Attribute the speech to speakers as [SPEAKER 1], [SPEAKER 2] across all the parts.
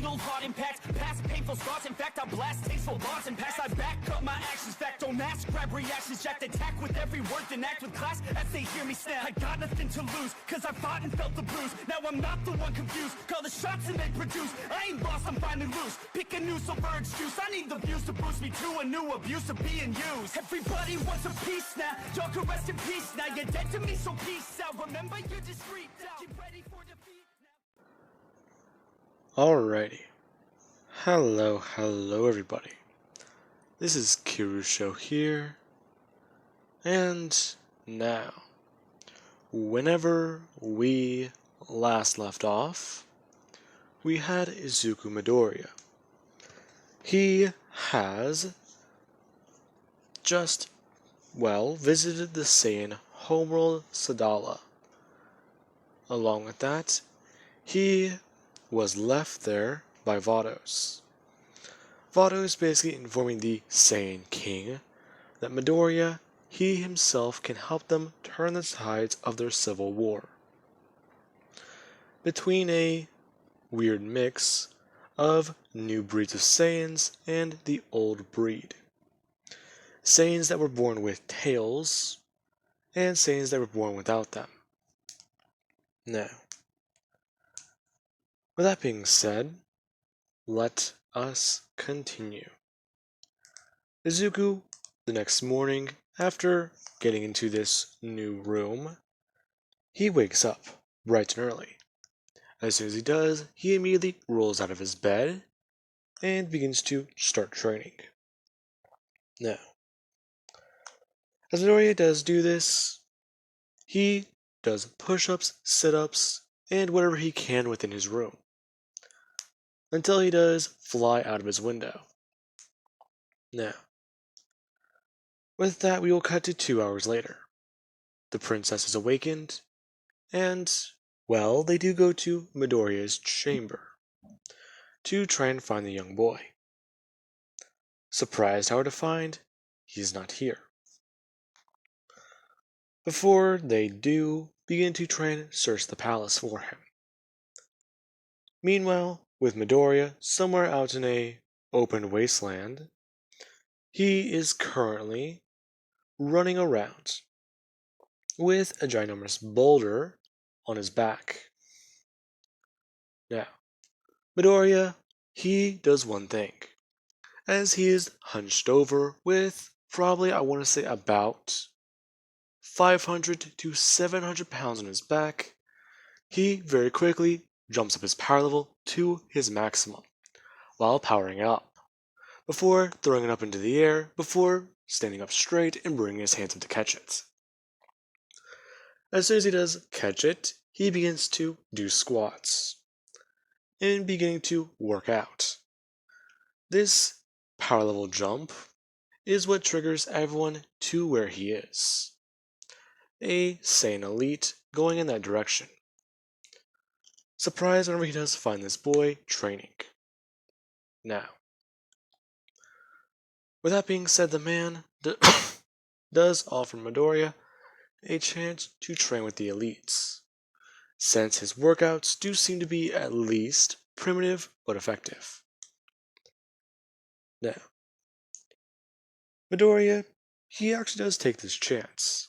[SPEAKER 1] fatal heart impacts, past painful scars. In fact, I blast tasteful bars and pass. I back up my actions, fact don't ask, grab reactions, jacked attack with every word, then act with class as they hear me snap. I got nothing to lose, cause I fought and felt the bruise. Now I'm not the one confused, call the shots and they produce. I ain't lost, I'm finally loose. Pick a new silver excuse. I need the views to boost me to a new abuse of being used. Everybody wants a piece now, y'all can rest in peace now. You're dead to me, so peace out. Remember, you're discreet now. Get ready for defeat now.
[SPEAKER 2] Alrighty. Hello everybody. This is Kirusho here. And now, whenever we last left off, we had Izuku Midoriya. He has just, visited the Saiyan homeworld Sadala. Along with that, he was left there by Vados. Vados basically informing the Saiyan King that Midoriya, he himself can help them turn the tides of their civil war. Between a weird mix of new breeds of Saiyans and the old breed. Saiyans that were born with tails, and Saiyans that were born without them. Now, with that being said, let us continue. Izuku, the next morning, after getting into this new room, he wakes up bright and early. As soon as he does, he immediately rolls out of his bed and begins to start training. Now, as Midoriya does do this, he does push-ups, sit-ups, and whatever he can within his room, until he does fly out of his window. Now, with that, we will cut to 2 hours later. The princess is awakened, and, they do go to Midoriya's chamber to try and find the young boy. Surprised, however, to find he's not here. Before they do begin to try and search the palace for him. Meanwhile, with Midoriya somewhere out in a open wasteland, he is currently running around with a ginormous boulder on his back. Now, Midoriya, he does one thing. As he is hunched over with probably, I want to say, about 500 to 700 pounds on his back, he very quickly jumps up his power level to his maximum while powering up, before throwing it up into the air, before standing up straight and bringing his hands up to catch it. As soon as he does catch it, he begins to do squats and beginning to work out. This power level jump is what triggers everyone to where he is. A Saiyan elite going in that direction. Surprised whenever he does find this boy training. Now, with that being said, the man does offer Midoriya a chance to train with the elites, since his workouts do seem to be at least primitive but effective. Now, Midoriya, he actually does take this chance.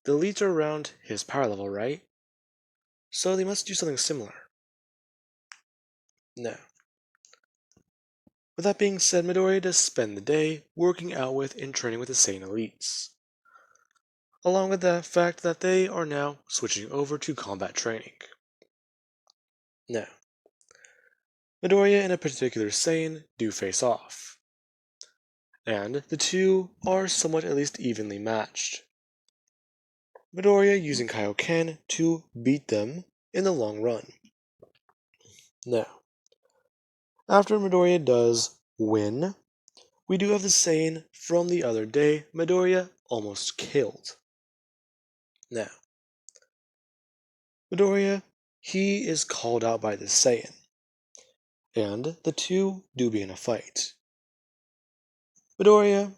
[SPEAKER 2] The elites are around his power level, right? So they must do something similar. Now, with that being said, Midoriya does spend the day working out with and training with the Saiyan elites, along with the fact that they are now switching over to combat training. Now, Midoriya and a particular Saiyan do face off, and the two are somewhat at least evenly matched. Midoriya using Kaioken to beat them in the long run. Now, after Midoriya does win, we do have the Saiyan from the other day Midoriya almost killed. Now, Midoriya, he is called out by the Saiyan, and the two do begin a fight. Midoriya,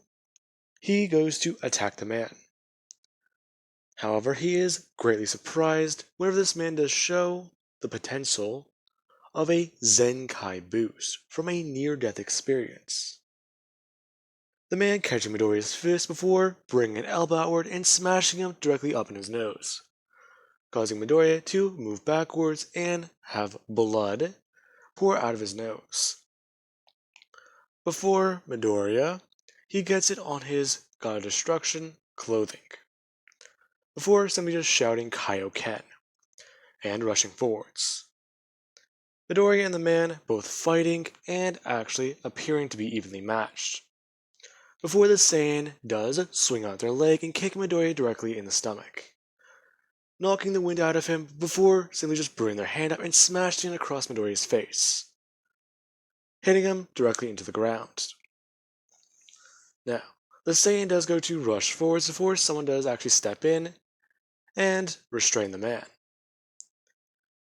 [SPEAKER 2] he goes to attack the man. However, he is greatly surprised whenever this man does show the potential of a Zenkai boost from a near-death experience. The man catching Midoriya's fist before bringing an elbow outward and smashing him directly up in his nose, causing Midoriya to move backwards and have blood pour out of his nose. Before Midoriya, he gets it on his God of Destruction clothing, before simply just shouting Kaioken and rushing forwards. Midoriya and the man both fighting and actually appearing to be evenly matched, before the Saiyan does swing out their leg and kick Midoriya directly in the stomach, knocking the wind out of him before simply just bringing their hand up and smashing it across Midoriya's face, hitting him directly into the ground. Now, the Saiyan does go to rush forwards before someone does actually step in and restrain the man.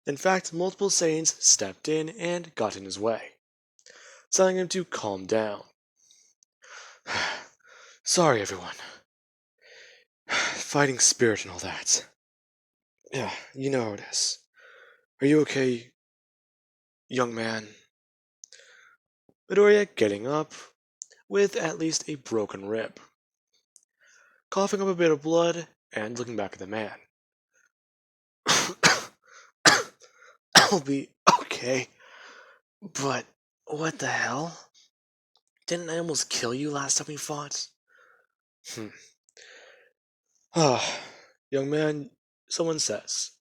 [SPEAKER 2] In fact, multiple Saiyans stepped in and got in his way, telling him to calm down. Sorry, everyone. Fighting spirit and all that. Yeah, you know how it is. Are you okay, young man? Midoriya getting up, with at least a broken rib, coughing up a bit of blood, and looking back at the man. I'll be okay, but what the hell? Didn't I almost kill you last time we fought? Ah, young man, someone says,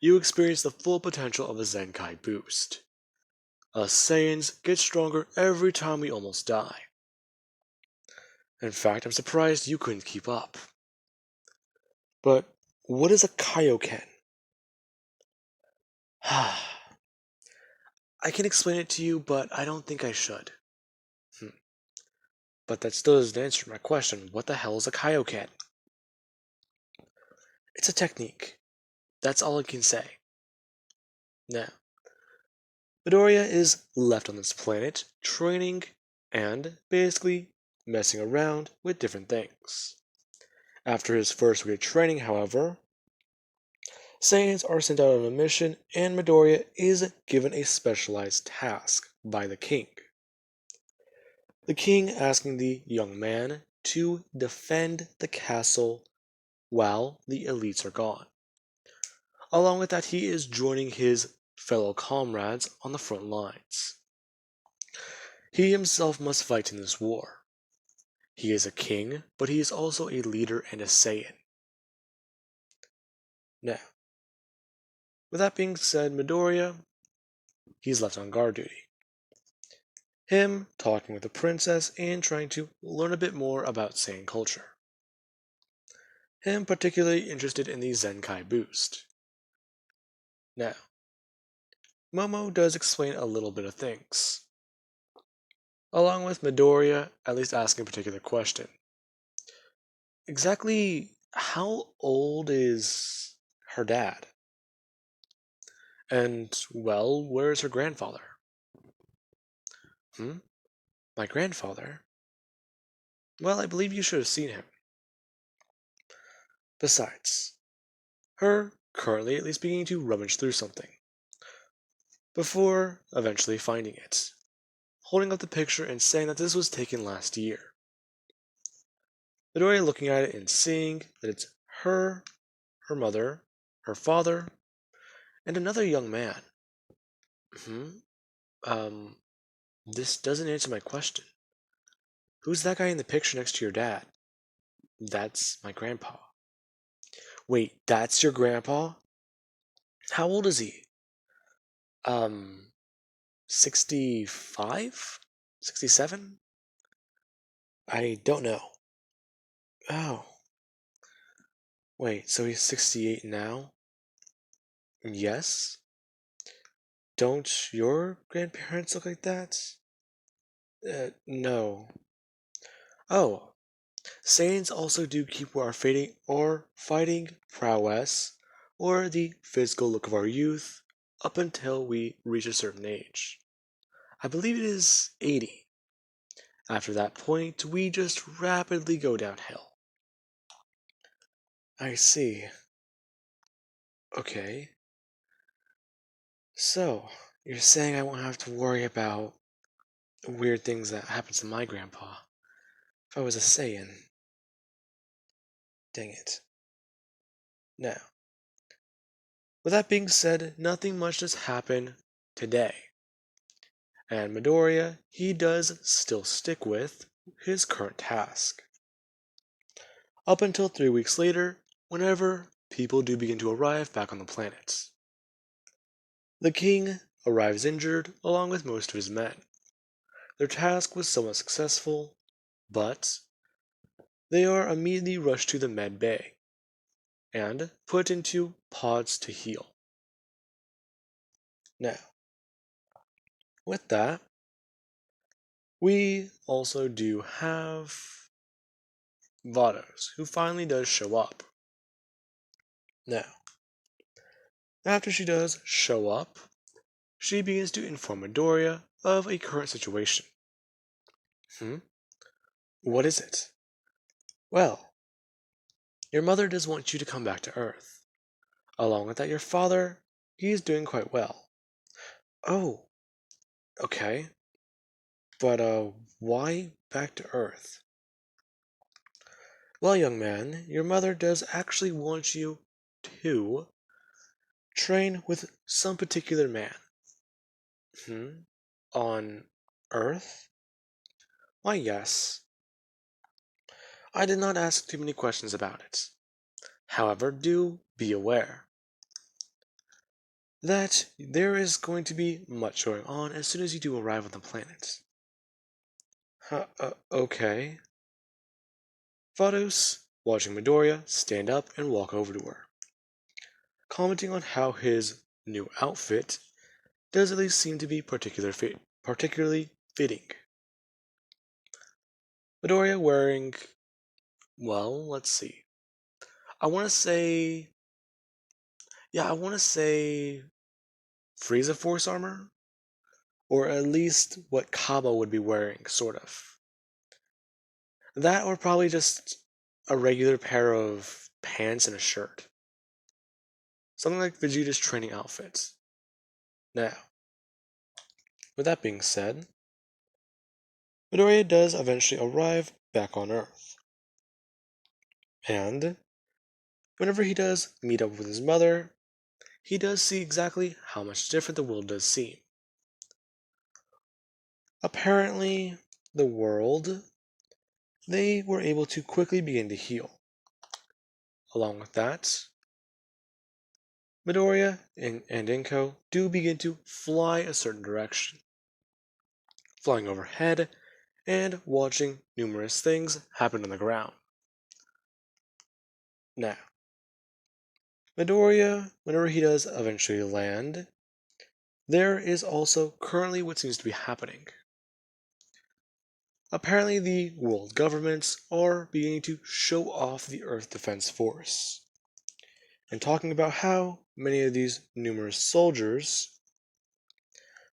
[SPEAKER 2] you experience the full potential of a Zenkai boost. Us Saiyans get stronger every time we almost die. In fact, I'm surprised you couldn't keep up. But what is a Kaioken? I can explain it to you, but I don't think I should. But that still doesn't answer my question. What the hell is a Kaioken? It's a technique. That's all I can say. Now, Midoriya is left on this planet, training and basically messing around with different things. After his first week of training, however, Saiyans are sent out on a mission and Midoriya is given a specialized task by the king. The king asking the young man to defend the castle while the elites are gone. Along with that, he is joining his fellow comrades on the front lines. He himself must fight in this war. He is a king, but he is also a leader and a Saiyan. Now, with that being said, Midoriya, he's left on guard duty. Him talking with the princess and trying to learn a bit more about Saiyan culture. Him particularly interested in the Zenkai boost. Now, Momo does explain a little bit of things, along with Midoriya at least asking a particular question. Exactly how old is her dad? And, well, where is her grandfather? My grandfather? Well, I believe you should have seen him. Besides, her currently at least beginning to rummage through something, before eventually finding it, holding up the picture and saying that this was taken last year. Midoriya looking at it and seeing that it's her, her mother, her father, and another young man. This doesn't answer my question. Who's that guy in the picture next to your dad? That's my grandpa. Wait, that's your grandpa? How old is he? 65? 67? I don't know. Oh. Wait, so he's 68 now? Yes? Don't your grandparents look like that? No. Oh. Saiyans also do keep our fighting prowess, or the physical look of our youth, up until we reach a certain age. I believe it is 80. After that point, we just rapidly go downhill. I see. Okay. So, you're saying I won't have to worry about weird things that happen to my grandpa if I was a Saiyan. Dang it. Now, with that being said, nothing much does happen today. And Midoriya, he does still stick with his current task. Up until 3 weeks later, whenever people do begin to arrive back on the planet. The king arrives injured along with most of his men. Their task was somewhat successful, but they are immediately rushed to the med bay and put into pods to heal. Now, with that, we also do have Vados, who finally does show up. Now, after she does show up, she begins to inform Midoriya of a current situation. What is it? Well, your mother does want you to come back to Earth. Along with that, your father, he is doing quite well. Oh, okay. But, why back to Earth? Well, young man, your mother does actually want you to train with some particular man. On Earth? Why, yes. I did not ask too many questions about it. However, do be aware that there is going to be much going on as soon as you do arrive on the planet. Okay. Vados, watching Midoriya stand up and walk over to her, commenting on how his new outfit does at least seem to be particularly fitting. Midoriya wearing, well, let's see. I want to say, Frieza Force armor, or at least what Kaba would be wearing, sort of. That, or probably just a regular pair of pants and a shirt. Something like Vegeta's training outfits. Now, with that being said, Midoriya does eventually arrive back on Earth. And whenever he does meet up with his mother, he does see exactly how much different the world does seem. Apparently, the world, they were able to quickly begin to heal. Along with that, Midoriya and Inko do begin to fly a certain direction, flying overhead and watching numerous things happen on the ground. Now, Midoriya, whenever he does eventually land, there is also currently what seems to be happening. Apparently, the world governments are beginning to show off the Earth Defense Force, and talking about how many of these numerous soldiers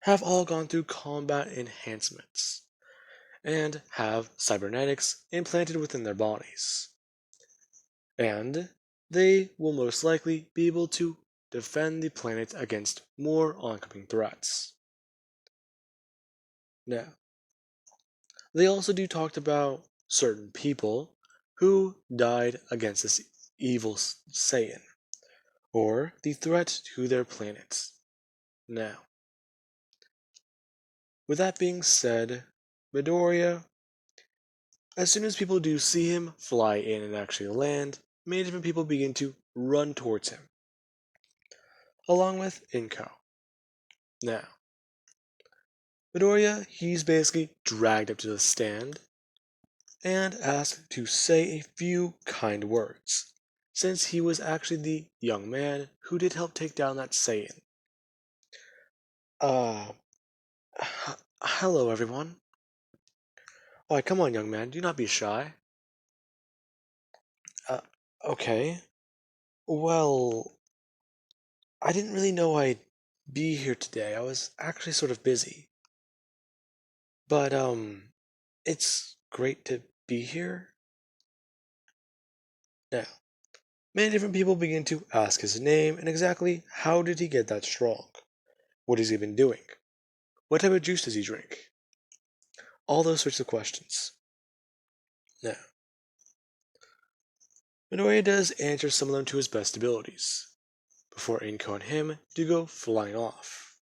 [SPEAKER 2] have all gone through combat enhancements and have cybernetics implanted within their bodies. And they will most likely be able to defend the planet against more oncoming threats. Now, they also do talk about certain people who died against this evil Saiyan, or the threat to their planet. Now, with that being said, Midoriya, as soon as people do see him fly in and actually land, many different people begin to run towards him, along with Inko. Now, Midoriya, he's basically dragged up to the stand and asked to say a few kind words, since he was actually the young man who did help take down that Saiyan. Uh, hello everyone. Why, come on, young man, do not be shy. Uh, okay. Well, I didn't really know I'd be here today. I was actually sort of busy. But, it's great to be here. Now, many different people begin to ask his name and exactly how did he get that strong. What has he been doing? What type of juice does he drink? All those sorts of questions. Now, Midoriya does answer some of them to his best abilities, before Inko and him do go flying off.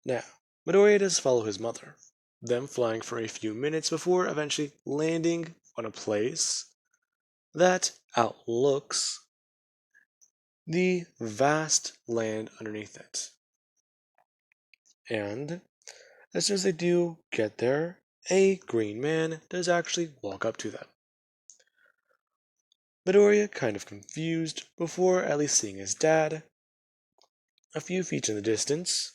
[SPEAKER 2] Now, Midoriya does follow his mother, them flying for a few minutes before eventually landing on a place that outlooks the vast land underneath it. And as soon as they do get there, a green man does actually walk up to them. Midoriya kind of confused before at least seeing his dad, a few feet in the distance,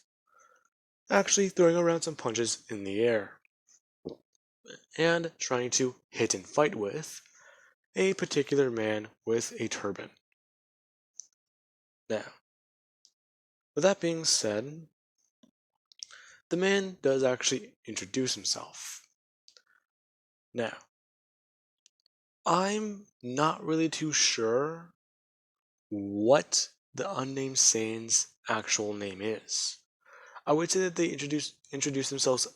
[SPEAKER 2] actually throwing around some punches in the air, and trying to hit and fight with a particular man with a turban. Now, with that being said, the man does actually introduce himself. Now, I'm not really too sure what the unnamed Saiyan's actual name is. I would say that they introduce themselves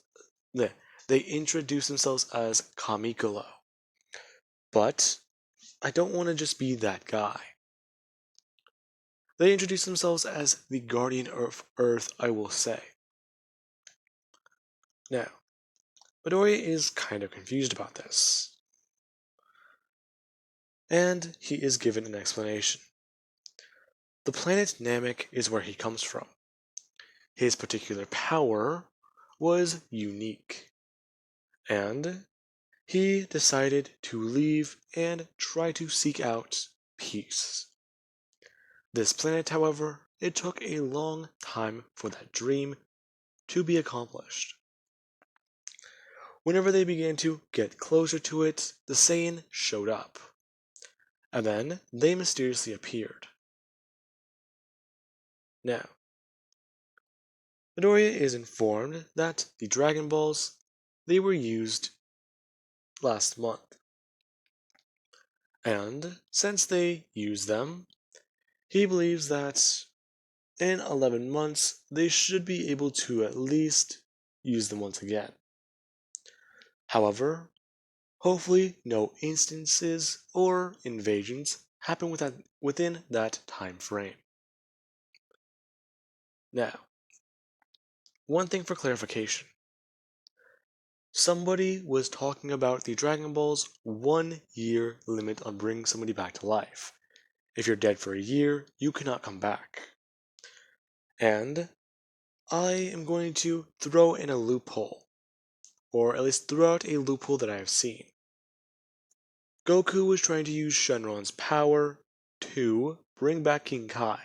[SPEAKER 2] they introduce themselves as Kamikolo. But I don't want to just be that guy. They introduce themselves as the Guardian of Earth, I will say. Now, Midoriya is kind of confused about this. And he is given an explanation. The planet Namek is where he comes from. His particular power was unique. And he decided to leave and try to seek out peace. This planet, however, it took a long time for that dream to be accomplished. Whenever they began to get closer to it, the Saiyan showed up. And then they mysteriously appeared. Now, Midoriya is informed that the Dragon Balls, they were used last month. And since they used them, he believes that in 11 months they should be able to at least use them once again. However, hopefully no instances or invasions happen within that time frame. Now, one thing for clarification. Somebody was talking about the Dragon Ball's 1 year limit on bringing somebody back to life. If you're dead for a year, you cannot come back. And I am going to throw in a loophole, or at least throw out a loophole that I have seen. Goku was trying to use Shenron's power to bring back King Kai.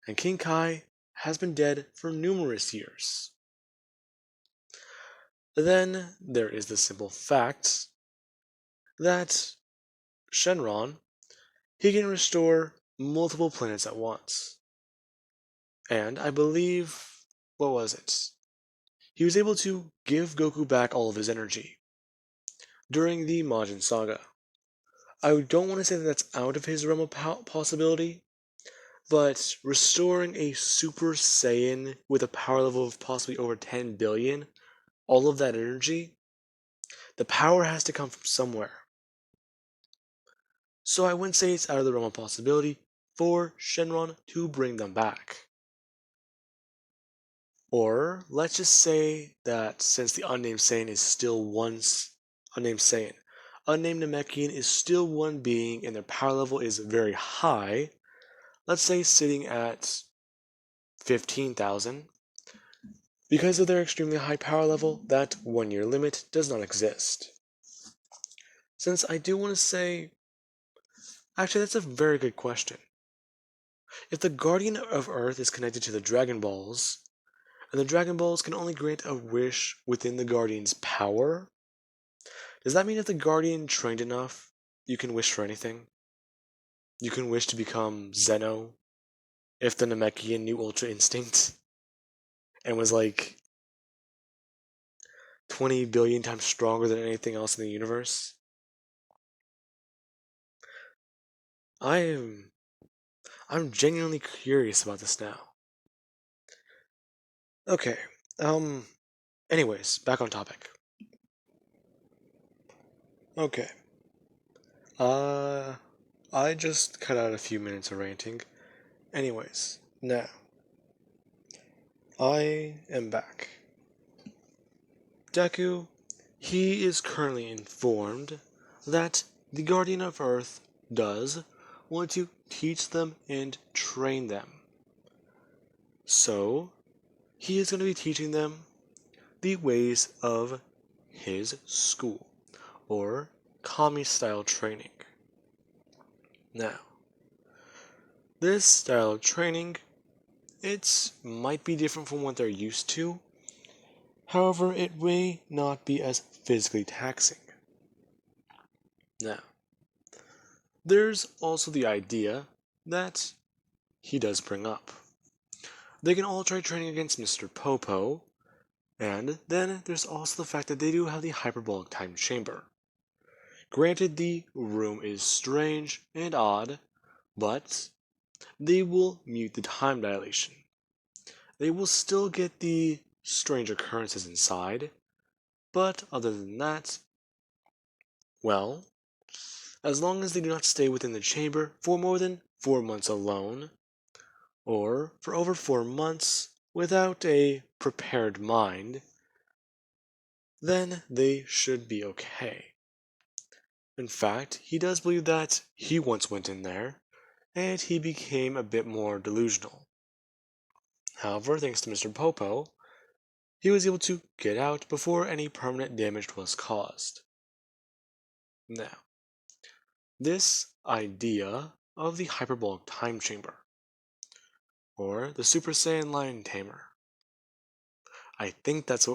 [SPEAKER 2] And King Kai has been dead for numerous years. Then there is the simple fact that Shenron, he can restore multiple planets at once. And I believe, what was it? He was able to give Goku back all of his energy during the Majin Saga. I don't want to say that that's out of his realm of possibility, but restoring a Super Saiyan with a power level of possibly over 10 billion, all of that energy, the power has to come from somewhere. So I wouldn't say it's out of the realm of possibility for Shenron to bring them back. Or let's just say that since the unnamed Saiyan is still unnamed Saiyan, unnamed Namekian is still one being and their power level is very high, let's say sitting at 15,000. Because of their extremely high power level, that 1 year limit does not exist. Since I do want to say, actually that's a very good question. If the Guardian of Earth is connected to the Dragon Balls, and the Dragon Balls can only grant a wish within the Guardian's power, does that mean if the Guardian trained enough, you can wish for anything? You can wish to become Zeno, if the Namekian knew Ultra Instinct, and was like 20 billion times stronger than anything else in the universe? I'm genuinely curious about this now. Okay, anyways, back on topic. Okay, uh, I just cut out a few minutes of ranting. Anyways, now, I am back. Deku, he is currently informed that the Guardian of Earth does want to teach them and train them. So, he is going to be teaching them the ways of his school, or Kami style training. Now, this style of training, it might be different from what they're used to. However, it may not be as physically taxing. Now, there's also the idea that he does bring up. They can all try training against Mr. Popo, and then there's also the fact that they do have the hyperbolic time chamber. Granted, the room is strange and odd, but they will mute the time dilation. They will still get the strange occurrences inside, but other than that, well, as long as they do not stay within the chamber for more than 4 months alone, or for over 4 months without a prepared mind, then they should be okay. In fact, he does believe that he once went in there, and he became a bit more delusional. However, thanks to Mr. Popo, he was able to get out before any permanent damage was caused. Now, this idea of the hyperbolic time chamber, or the Super Saiyan Lion Tamer, I think that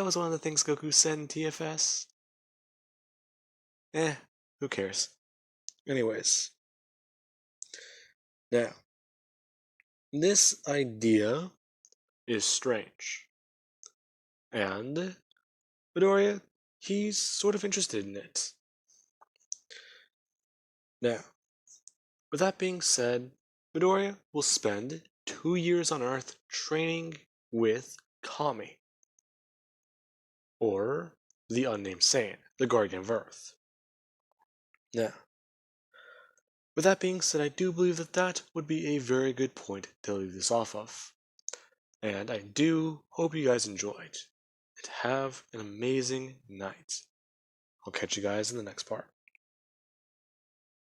[SPEAKER 2] was one of the things Goku said in TFS. Who cares? Anyways, now, this idea is strange. And Midoriya, he's sort of interested in it. Now, with that being said, Midoriya will spend 2 years on Earth training with Kami, or the unnamed Saiyan, the Guardian of Earth. Now, with that being said, I do believe that that would be a very good point to leave this off of. And I do hope you guys enjoyed. And have an amazing night. I'll catch you guys in the next part.